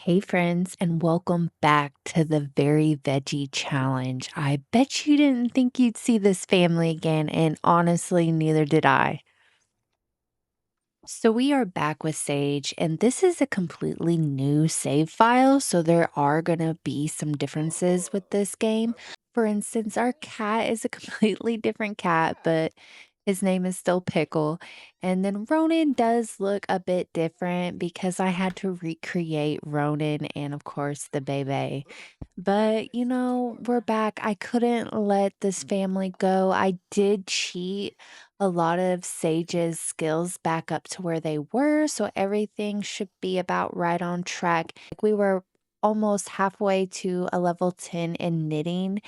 Hey, friends, and welcome back to the Very Veggie Challenge. I bet you didn't think you'd see this family again, and honestly, neither did I. So, we are back with Sage, and this is a completely new save file. So, there are going to be some differences with this game. For instance, our cat is a completely different cat, but his name is still Pickle. And then Ronan does look a bit different because I had to recreate Ronan and, of course, the baby. But, we're back. I couldn't let this family go. I did cheat a lot of Sage's skills back up to where they were. So everything should be about right on track. We were almost halfway to a level 10 in knitting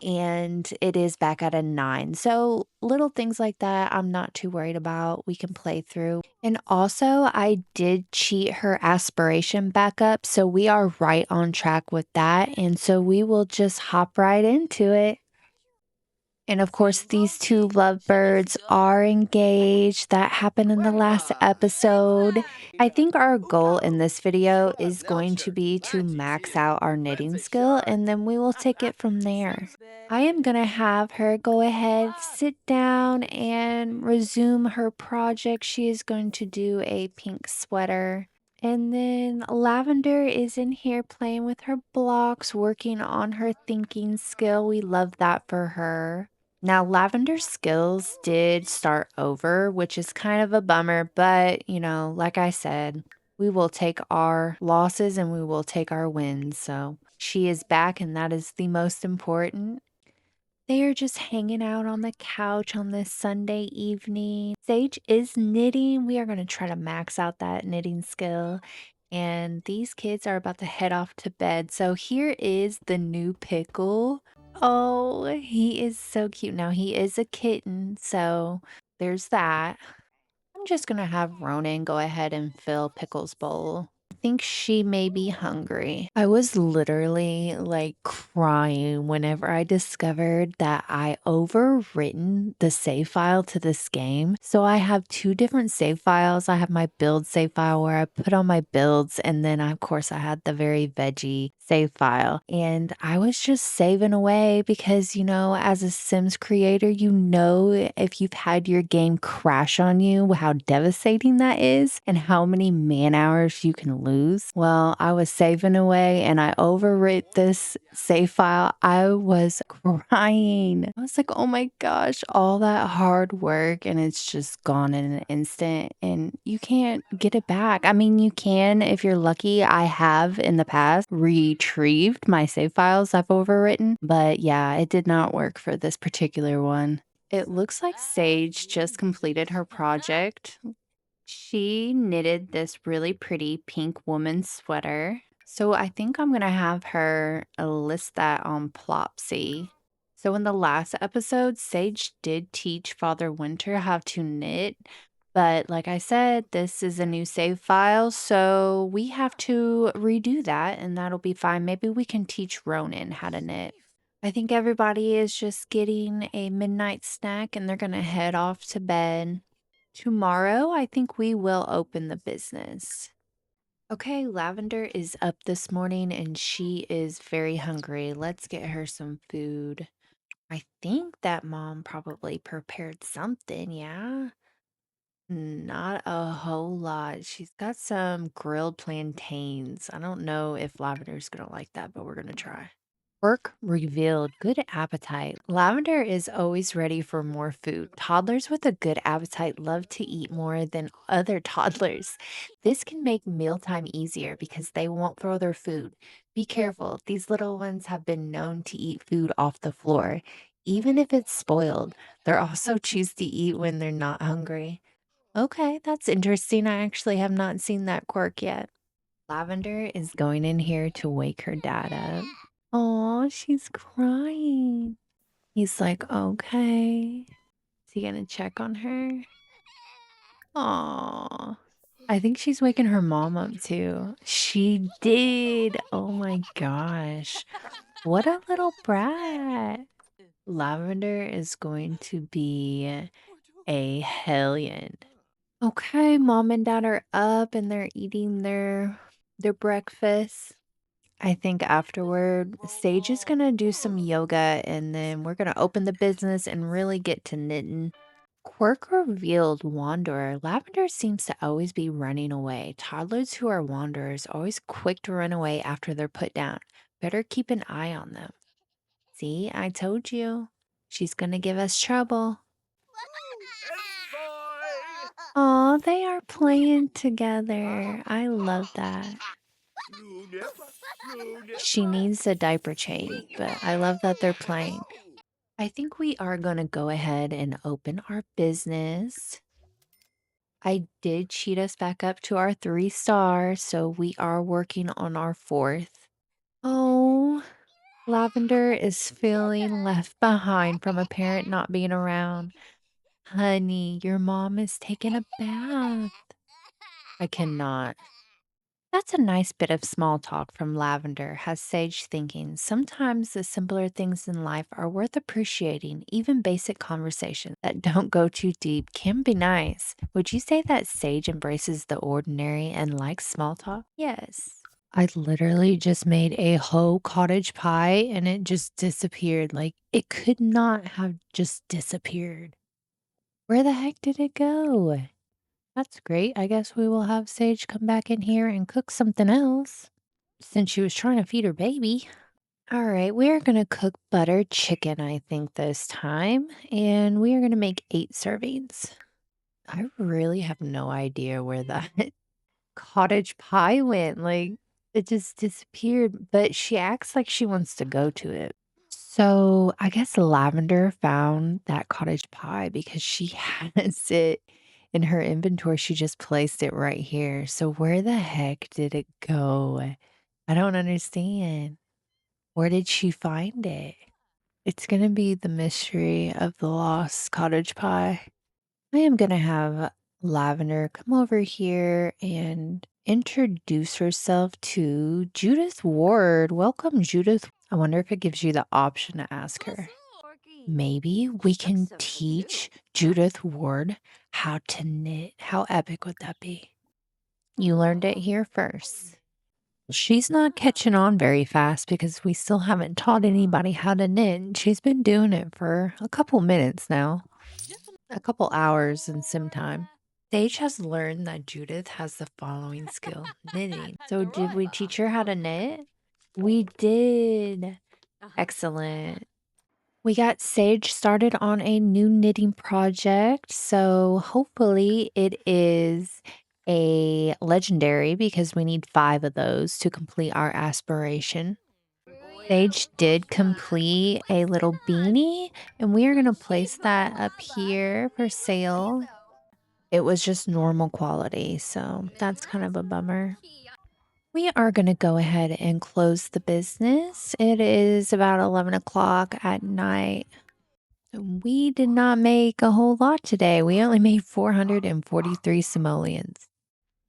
and it is back at a 9. So little things like that, I'm not too worried about. We can play through. And also, I did cheat her aspiration back up. So we are right on track with that. And so we will just hop right into it. And of course, these two lovebirds are engaged. That happened in the last episode. I think our goal in this video is going to be to max out our knitting skill and then we will take it from there. I am going to have her go ahead, sit down, and resume her project. She is going to do a pink sweater. And then Lavender is in here playing with her blocks, working on her thinking skill. We love that for her. Now, Lavender's skills did start over, which is kind of a bummer, but like I said, we will take our losses and we will take our wins. So she is back, and that is the most important. They are just hanging out on the couch on this Sunday evening. Sage is knitting. We are going to try to max out that knitting skill. And these kids are about to head off to bed. So here is the new Pickle. Oh, he is so cute. Now he is a kitten. So there's that. I'm just going to have Ronan go ahead and fill Pickle's bowl. I think she may be hungry. I was literally like crying whenever I discovered that I overwritten the save file to this game. So I have two different save files. I have my build save file where I put on my builds, and then of course I had the Very Veggie save file. And I was just saving away because, as a Sims creator, if you've had your game crash on you, how devastating that is and how many man hours you can lose. Well, I was saving away and I overwrote this save file. I was crying. I was like, oh my gosh, all that hard work and it's just gone in an instant and you can't get it back. I mean, you can if you're lucky. I have in the past retrieved my save files I've overwritten, but yeah, it did not work for this particular one. It looks like Sage just completed her project. She knitted this really pretty pink woman sweater. So I think I'm going to have her list that on Plopsy. So in the last episode, Sage did teach Father Winter how to knit. But like I said, this is a new save file, so we have to redo that and that'll be fine. Maybe we can teach Ronan how to knit. I think everybody is just getting a midnight snack and they're going to head off to bed. Tomorrow, I think we will open the business. Okay, Lavender is up this morning and she is very hungry. Let's get her some food. I think that mom probably prepared something, yeah? Not a whole lot. She's got some grilled plantains. I don't know if Lavender's gonna like that, but we're gonna try. Work revealed good appetite. Lavender is always ready for more food. Toddlers with a good appetite love to eat more than other toddlers. This can make mealtime easier because they won't throw their food. Be careful, these little ones have been known to eat food off the floor. Even if it's spoiled, they're also choose to eat when they're not hungry. Okay, that's interesting. I actually have not seen that quirk yet. Lavender is going in here to wake her dad up. Oh, she's crying. He's like, okay. Is he gonna check on her? Aw. I think she's waking her mom up too. She did. Oh my gosh. What a little brat. Lavender is going to be a hellion. Okay, mom and dad are up and they're eating their their breakfast. I think afterward, Sage is gonna do some yoga and then we're gonna open the business and really get to knitting. Quirk revealed wanderer. Lavender seems to always be running away. Toddlers who are wanderers are always quick to run away after they're put down. Better keep an eye on them. See, I told you. She's gonna give us trouble. Aw, they are playing together. I love that. She needs a diaper change, but I love that they're playing. I think we are gonna go ahead and open our business. I did cheat us back up to our 3 stars, so we are working on our 4th. Oh, Lavender is feeling left behind from a parent not being around. Honey, your mom is taking a bath. I cannot. That's a nice bit of small talk from Lavender, has Sage thinking. Sometimes the simpler things in life are worth appreciating. Even basic conversations that don't go too deep can be nice. Would you say that Sage embraces the ordinary and likes small talk? Yes. I literally just made a whole cottage pie and it just disappeared. Like it could not have just disappeared. Where the heck did it go? That's great. I guess we will have Sage come back in here and cook something else since she was trying to feed her baby. All right, we are going to cook buttered chicken, I think, this time. And we are going to make 8 servings. I really have no idea where that cottage pie went. Like, it just disappeared, but she acts like she wants to go to it. So I guess Lavender found that cottage pie because she has it in her inventory. She just placed it right here. So where the heck did it go? I don't understand. Where did she find it? It's going to be the mystery of the lost cottage pie. I am going to have Lavender come over here and introduce herself to Judith Ward. Welcome, Judith. I wonder if it gives you the option to ask her. Maybe we can teach Judith Ward how to knit. How epic would that be? You learned it here first. She's not catching on very fast because we still haven't taught anybody how to knit. She's been doing it for a couple minutes now, a couple hours and some time. Sage has learned that Judith has the following skill, knitting. So did we teach her how to knit? We did. Excellent. We got Sage started on a new knitting project. So hopefully it is a legendary because we need 5 of those to complete our aspiration. Sage did complete a little beanie, and we are going to place that up here for sale. It was just normal quality, so that's kind of a bummer. We are going to go ahead and close the business. It is about 11 o'clock at night. We did not make a whole lot today. We only made 443 simoleons.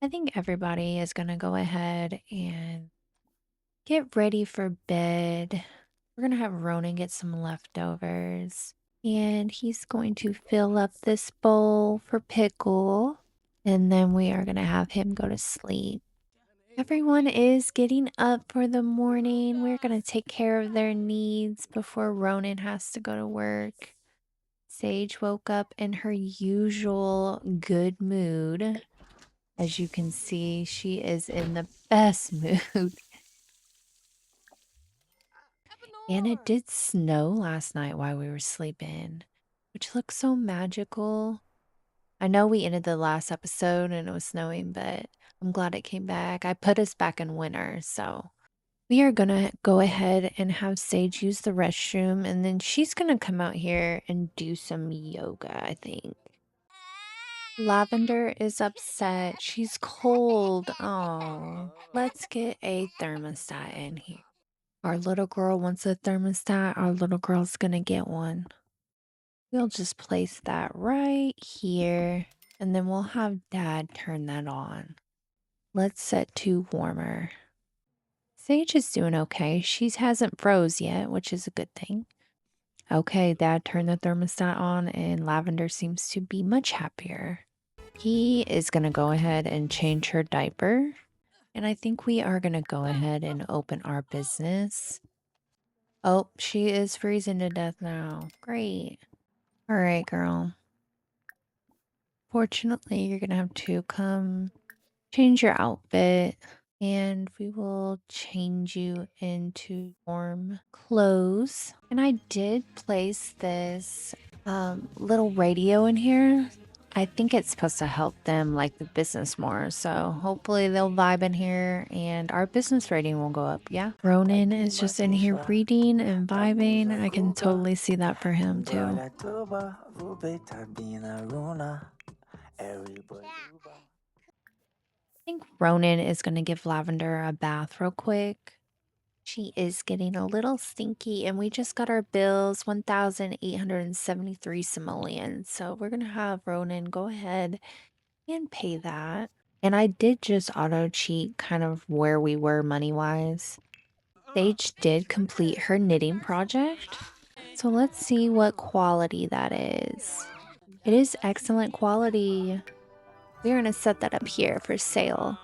I think everybody is going to go ahead and get ready for bed. We're going to have Ronan get some leftovers. And he's going to fill up this bowl for Pickle. And then we are going to have him go to sleep. Everyone is getting up for the morning. We're going to take care of their needs before Ronan has to go to work. Sage woke up in her usual good mood. As you can see, she is in the best mood. And it did snow last night while we were sleeping, which looks so magical. I know we ended the last episode and it was snowing, but I'm glad it came back. I put us back in winter, so we are gonna go ahead and have Sage use the restroom, and then she's gonna come out here and do some yoga, I think. Lavender is upset. She's cold. Oh, let's get a thermostat in here. Our little girl wants a thermostat. Our little girl's gonna get one. We'll just place that right here, and then we'll have Dad turn that on. Let's set to warmer. Sage is doing okay. She hasn't froze yet, which is a good thing. Okay, Dad turned the thermostat on, and Lavender seems to be much happier. He is going to go ahead and change her diaper. And I think we are going to go ahead and open our business. Oh, she is freezing to death now. Great. All right, girl. Fortunately, you're going to have to come change your outfit and we will change you into warm clothes. And I did place this little radio in here. I think it's supposed to help them like the business more. So hopefully they'll vibe in here and our business rating will go up. Yeah. Ronan is just in here reading and vibing. I can totally see that for him too. I think Ronan is going to give Lavender a bath real quick. She is getting a little stinky, and we just got our bills 1,873 simoleons. So we're going to have Ronan go ahead and pay that. And I did just auto cheat kind of where we were money wise. Sage did complete her knitting project. So let's see what quality that is. It is excellent quality. We're going to set that up here for sale.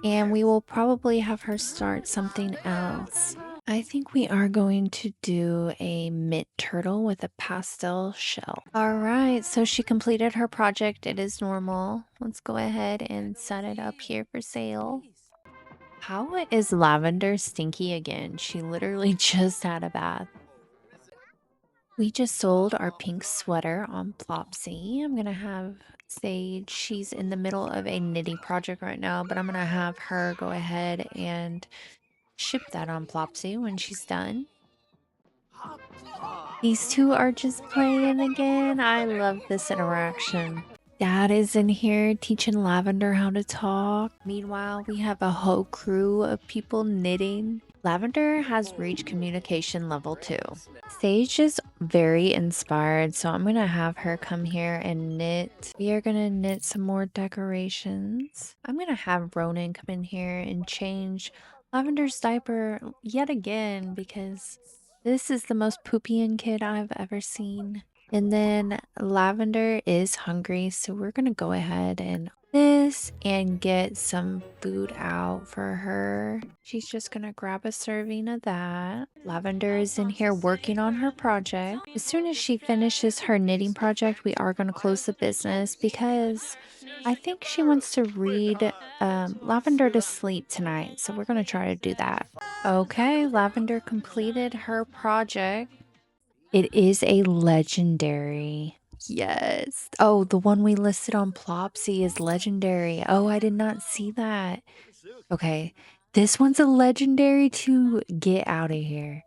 And we will probably have her start something else. I think we are going to do a mint turtle with a pastel shell. All right, so she completed her project. It is normal. Let's go ahead and set it up here for sale. How is Lavender stinky again? She literally just had a bath. We just sold our pink sweater on Plopsy. I'm going to have Sage. She's in the middle of a knitting project right now, but I'm going to have her go ahead and ship that on Plopsy when she's done. These two are just playing again. I love this interaction. Dad is in here teaching Lavender how to talk. Meanwhile, we have a whole crew of people knitting. Lavender has reached communication level 2. Sage is very inspired, so I'm going to have her come here and knit. We are going to knit some more decorations. I'm going to have Ronan come in here and change Lavender's diaper yet again because this is the most poopy kid I've ever seen. And then Lavender is hungry, so we're gonna go ahead and this and get some food out for her. She's just gonna grab a serving of that. Lavender is in here working on her project. As soon as she finishes her knitting project, we are gonna close the business because I think she wants to read Lavender to sleep tonight. So we're gonna try to do that. Okay, Lavender completed her project. It is a legendary. Yes. Oh, the one we listed on Plopsy is legendary. Oh, I did not see that. Okay. This one's a legendary to get out of here.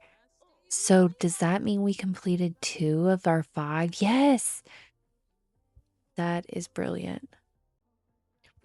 So does that mean we completed 2 of our 5? Yes. That is brilliant.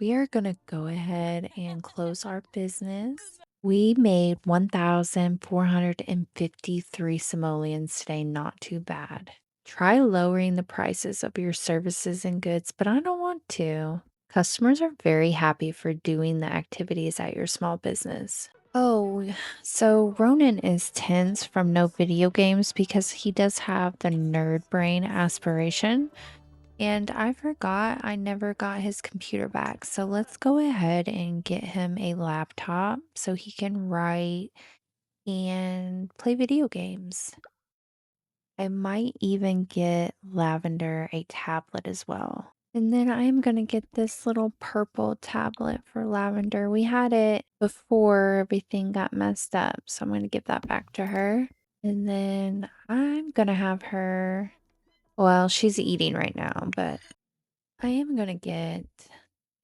We are going to go ahead and close our business. We made 1,453 simoleons today. Not too bad. Try lowering the prices of your services and goods, but I don't want to. Customers are very happy for doing the activities at your small business. Oh, so Ronan is tense from no video games because he does have the nerd brain aspiration. And I forgot I never got his computer back. So let's go ahead and get him a laptop so he can write and play video games. I might even get Lavender a tablet as well. And then I am going to get this little purple tablet for Lavender. We had it before everything got messed up. So I'm going to give that back to her. And then I'm going to have her, well, she's eating right now, but I am going to get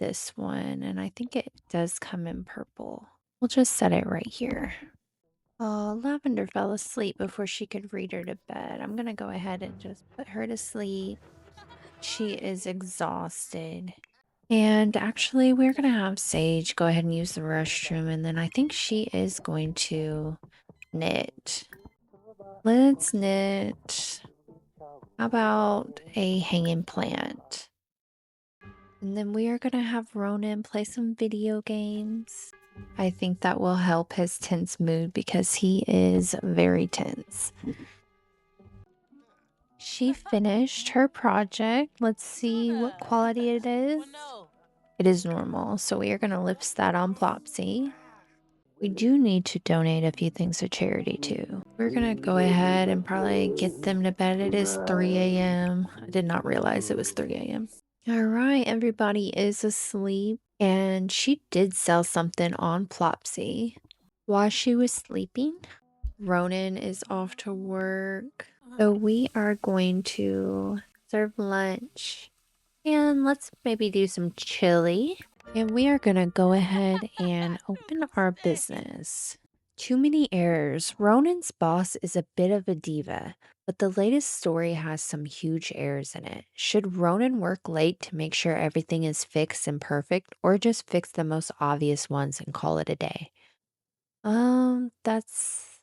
this one. And I think it does come in purple. We'll just set it right here. Oh, Lavender fell asleep before she could read her to bed. I'm gonna go ahead and just put her to sleep. She is exhausted. And actually, we're gonna have Sage go ahead and use the restroom, and then I think she is going to knit. Let's knit. How about a hanging plant? And then we are gonna have Ronan play some video games. I think that will help his tense mood because he is very tense. She finished her project. Let's see what quality it is. It is normal, so we are going to list that on Plopsy. We do need to donate a few things to charity too. We're gonna go ahead and probably get them to bed. It is 3 a.m. I did not realize it was 3 a.m. All right, everybody is asleep. And she did sell something on Plopsy while she was sleeping. Ronan is off to work. So we are going to serve lunch. And let's maybe do some chili. And we are going to go ahead and open our business. Too many errors. Ronan's boss is a bit of a diva, but the latest story has some huge errors in it. Should Ronan work late to make sure everything is fixed and perfect, or just fix the most obvious ones and call it a day? That's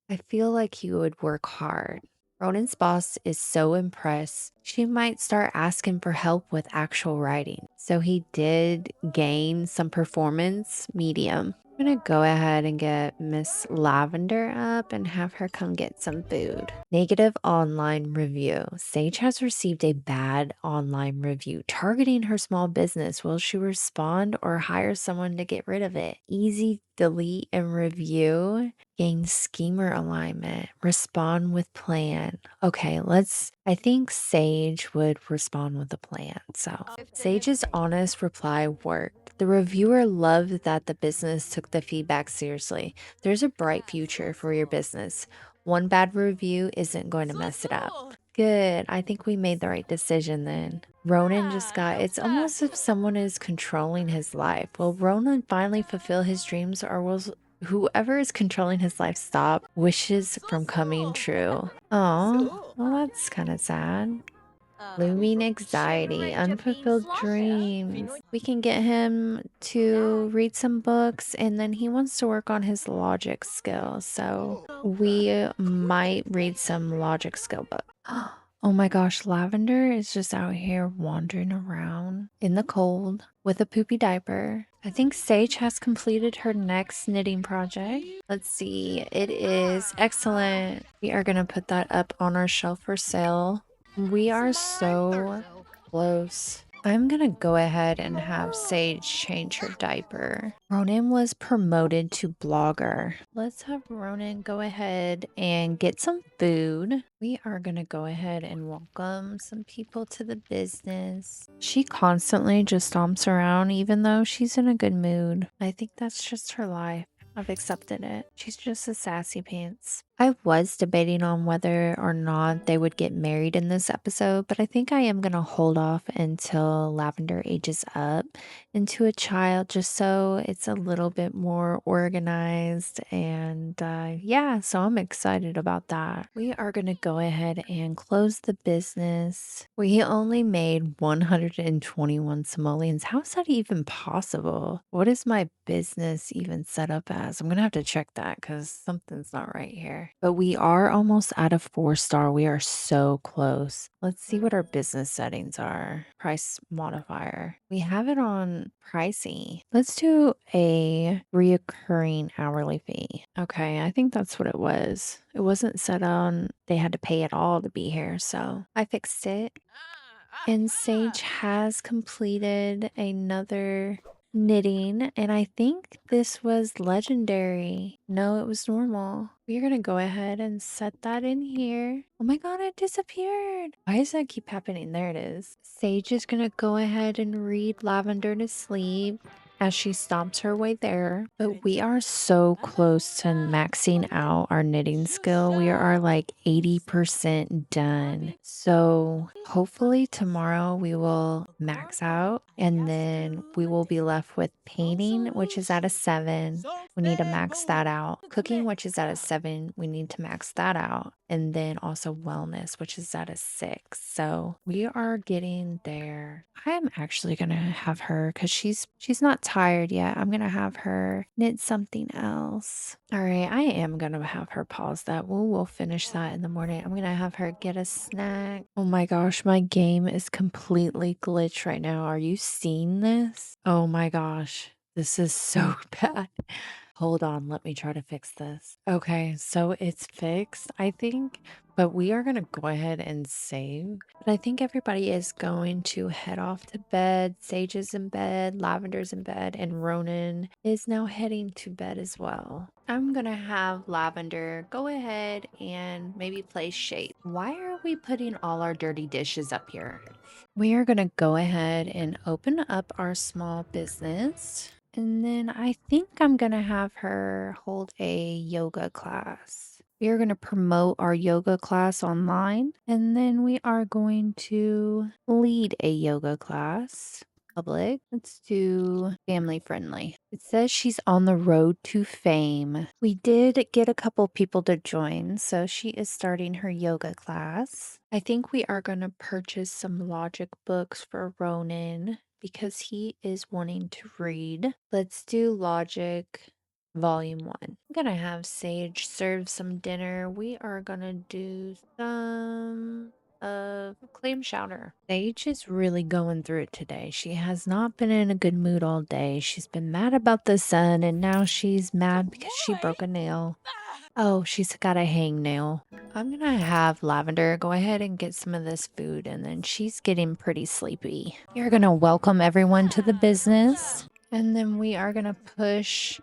I feel like he would work hard. Ronan's boss is so impressed, she might start asking for help with actual writing. So he did gain some performance medium. I'm gonna go ahead and get Miss Lavender up and have her come get some food. Negative online review. Sage has received a bad online review targeting her small business. Will she respond or hire someone to get rid of it? Easy delete and review. Gain schemer alignment. Respond with plan. Okay, I think Sage would respond with a plan. So Sage's honest reply worked. The reviewer loved that the business took the feedback seriously. There's a bright future for your business. One bad review isn't going to mess it up. Good. I think we made the right decision then. Ronan just it's almost as if someone is controlling his life. Will Ronan finally fulfill his dreams, or will whoever is controlling his life stop wishes from coming true? Oh, well, that's kind of sad. Looming anxiety, unfulfilled dreams. We can get him to read some books, and then he wants to work on his logic skills. So we might read some logic skill books. Oh my gosh, Lavender is just out here wandering around in the cold with a poopy diaper. I think Sage has completed her next knitting project. Let's see, it is excellent. We are going to put that up on our shelf for sale. We are so close. I'm gonna go ahead and have Sage change her diaper. Ronan was promoted to blogger. Let's have Ronan go ahead and get some food. We are gonna go ahead and welcome some people to the business. She constantly just stomps around even though she's in a good mood. I think that's just her life. I've accepted it. She's just a sassy pants. I was debating on whether or not they would get married in this episode, but I think I am going to hold off until Lavender ages up into a child just so it's a little bit more organized. And yeah, so I'm excited about that. We are going to go ahead and close the business. We only made 121 simoleons. How is that even possible? What is my business even set up as? I'm going to have to check that because something's not right here. But we are almost at a 4-star. We are so close. Let's see what our business settings are. Price modifier. We have it on pricey. Let's do a reoccurring hourly fee. Okay, I think that's what it was. It wasn't set on they had to pay it all to be here, so I fixed it. And Sage has completed another knitting, and I think this was legendary. No, it was normal. We're gonna go ahead and set that in here. Oh my god, it disappeared. Why does that keep happening? There it is. Sage is gonna go ahead and read Lavender to sleep as she stomps her way there. But we are so close to maxing out our knitting skill. We are like 80% done. So hopefully tomorrow we will max out, and then we will be left with painting, which is at a 7. We need to max that out. Cooking, which is at a 7. We need to max that out. And then also wellness, which is at a 6. So we are getting there. I am actually gonna have her because she's not tired yet. I'm gonna have her knit something else. All right, I am gonna have her pause that. We'll finish that in the morning. I'm gonna have her get a snack. Oh my gosh, my game is completely glitched right now. Are you seeing this? Oh my gosh, this is so bad. Hold on, let me try to fix this. Okay, so it's fixed, I think, but we are gonna go ahead and save. But I think everybody is going to head off to bed. Sage is in bed, Lavender's in bed, and Ronan is now heading to bed as well. I'm gonna have Lavender go ahead and maybe play shape. Why are we putting all our dirty dishes up here? We are gonna go ahead and open up our small business. And then I think I'm going to have her hold a yoga class. We are going to promote our yoga class online. And then we are going to lead a yoga class. Public. Let's do family friendly. It says she's on the road to fame. We did get a couple people to join, so she is starting her yoga class. I think we are going to purchase some logic books for Ronan because he is wanting to read. Let's do Logic Volume 1. I'm gonna have Sage serve some dinner. We are gonna do some of clam chowder. Sage is really going through it today. She has not been in a good mood all day. She's been mad about the sun, and now she's mad because she broke a nail. Oh, she's got a hangnail. I'm gonna have Lavender go ahead and get some of this food, and then she's getting pretty sleepy. You're gonna welcome everyone to the business, and then we are gonna push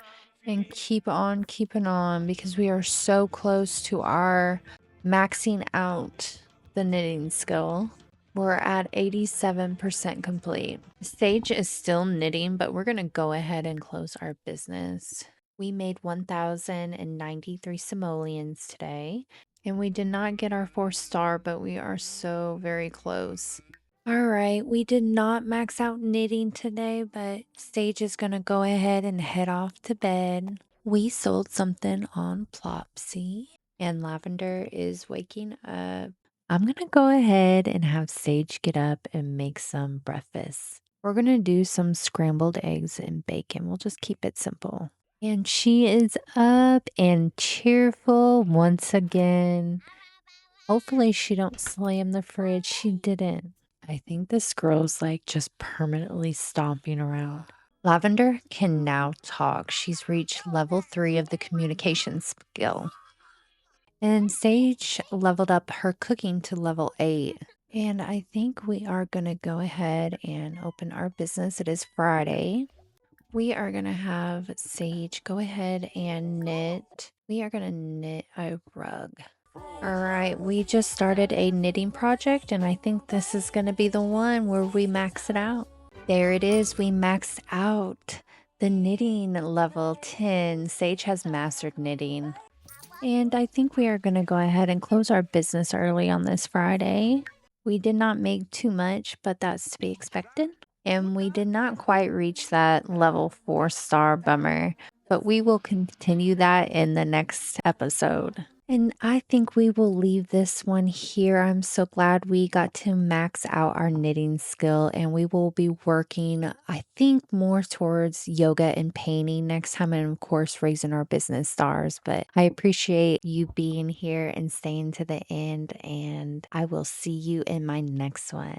and keep on keeping on because we are so close to our maxing out the knitting skill. We're at 87% complete. Sage is still knitting, but we're gonna go ahead and close our business. We made 1,093 simoleons today, and we did not get our 4th star, but we are so very close. All right, we did not max out knitting today, but Sage is going to go ahead and head off to bed. We sold something on Plopsy, and Lavender is waking up. I'm going to go ahead and have Sage get up and make some breakfast. We're going to do some scrambled eggs and bacon. We'll just keep it simple. And she is up and cheerful once again. Hopefully she don't slam the fridge. She didn't. I think this girl's like just permanently stomping around. Lavender can now talk. She's reached level 3 of the communication skill. And Sage leveled up her cooking to level 8. And I think we are going to go ahead and open our business. It is Friday. We are going to have Sage go ahead and knit. We are going to knit a rug. All right, we just started a knitting project, and I think this is going to be the one where we max it out. There it is. We maxed out the knitting level 10. Sage has mastered knitting. And I think we are going to go ahead and close our business early on this Friday. We did not make too much, but that's to be expected. And we did not quite reach that level 4 star, bummer, but we will continue that in the next episode. And I think we will leave this one here. I'm so glad we got to max out our knitting skill, and we will be working, I think, more towards yoga and painting next time, and of course, raising our business stars. But I appreciate you being here and staying to the end, and I will see you in my next one.